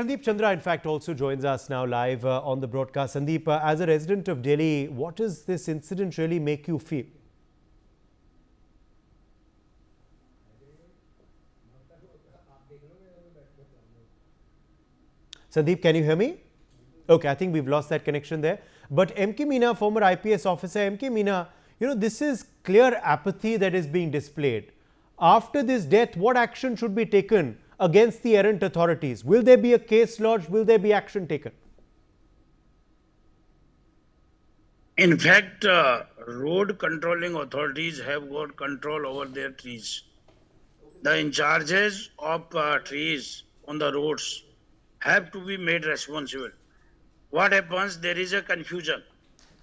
Sandeep Chandra, in fact, also joins us now live on the broadcast. Sandeep, as a resident of Delhi, what does this incident really make you feel? Sandeep, can you hear me? Okay, I think we've lost that connection there. But M.K. Meena, former IPS officer, M.K. Meena, this is clear apathy that is being displayed. After this death, what action should be taken against the errant authorities? Will there be a case lodged? Will there be action taken? In fact, road controlling authorities have got control over their trees. The in charges of trees on the roads have to be made responsible. What happens? There is a confusion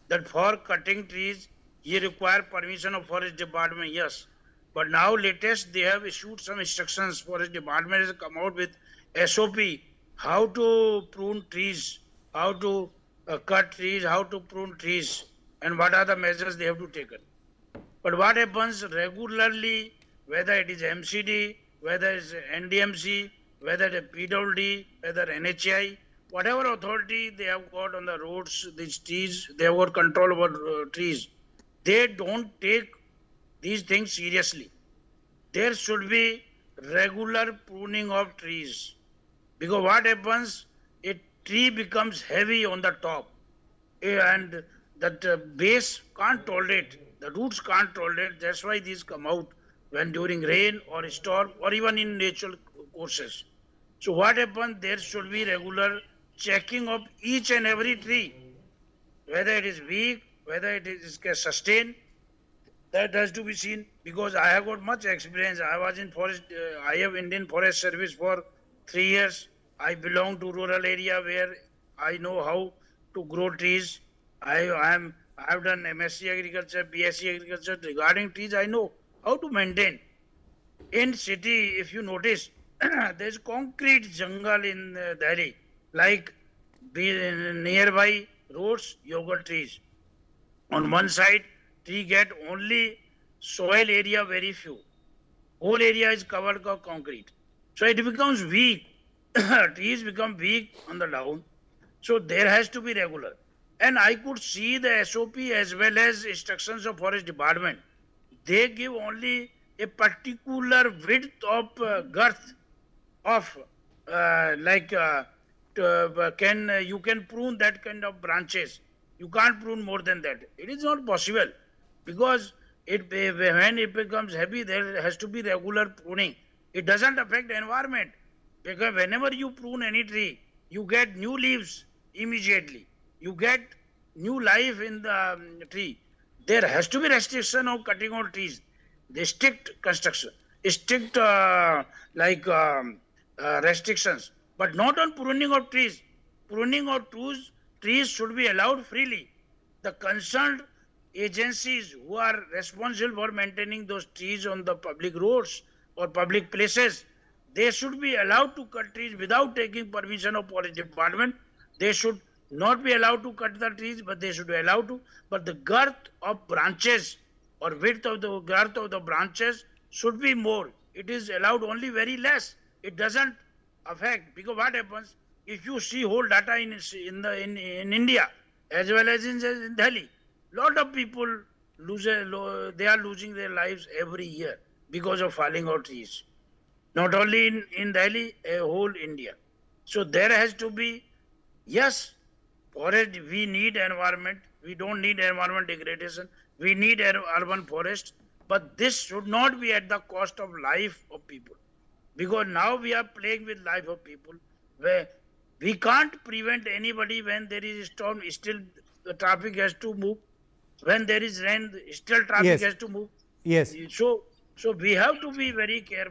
that for cutting trees, you require permission of forest department. Yes, but now latest they have issued some instructions. Forest department has come out with SOP how to prune trees, how to cut trees, how to prune trees, and what are the measures they have to take. But what happens regularly, whether it is MCD, whether it's NDMC, whether it is PWD, whether NHI, whatever authority they have got on the roads, these trees, they have got control over trees. They don't take these things seriously. There should be regular pruning of trees. Because what happens, a tree becomes heavy on the top and that base can't tolerate, the roots can't tolerate. That's why these come out when during rain or storm or even in natural courses. So what happens, there should be regular checking of each and every tree, whether it is weak, whether it is sustained. That has to be seen because I have got much experience. I was in forest, I have Indian Forest Service for 3 years. I belong to rural area where I know how to grow trees. I have done MSc Agriculture, BSc Agriculture. Regarding trees, I know how to maintain. In city, if you notice, there's concrete jungle in Delhi, like nearby roads, yogurt trees. On one side, tree get only soil area very few. Whole area is covered with concrete. So it becomes weak. Trees become weak on the down. So there has to be regular. And I could see the SOP as well as instructions of forest department. They give only a particular width of girth of like can you can prune that kind of branches. You can't prune more than that. It is not possible because when it becomes heavy, there has to be regular pruning. It doesn't affect the environment because whenever you prune any tree, you get new leaves immediately. You get new life in the tree. There has to be restriction of cutting of trees. The strict construction, strict restrictions, but not on pruning of trees. Pruning of trees should be allowed freely. The concerned agencies who are responsible for maintaining those trees on the public roads or public places, they should be allowed to cut trees without taking permission of forest department. They should not be allowed to cut the trees, but they should be allowed to. But the girth of branches or width of the girth of the branches should be more. It is allowed only very less. It doesn't affect because what happens if you see whole data in India as well as in Delhi, lot of people they are losing their lives every year because of falling out trees. Not only in Delhi, a whole India. So there has to be, yes, forest, we need environment. We don't need environment degradation. We need urban forest. But this should not be at the cost of life of people. Because now we are playing with life of people where we can't prevent anybody when there is a storm, still the traffic has to move. When there is rain, still traffic Yes. has to move. Yes. So we have to be very careful.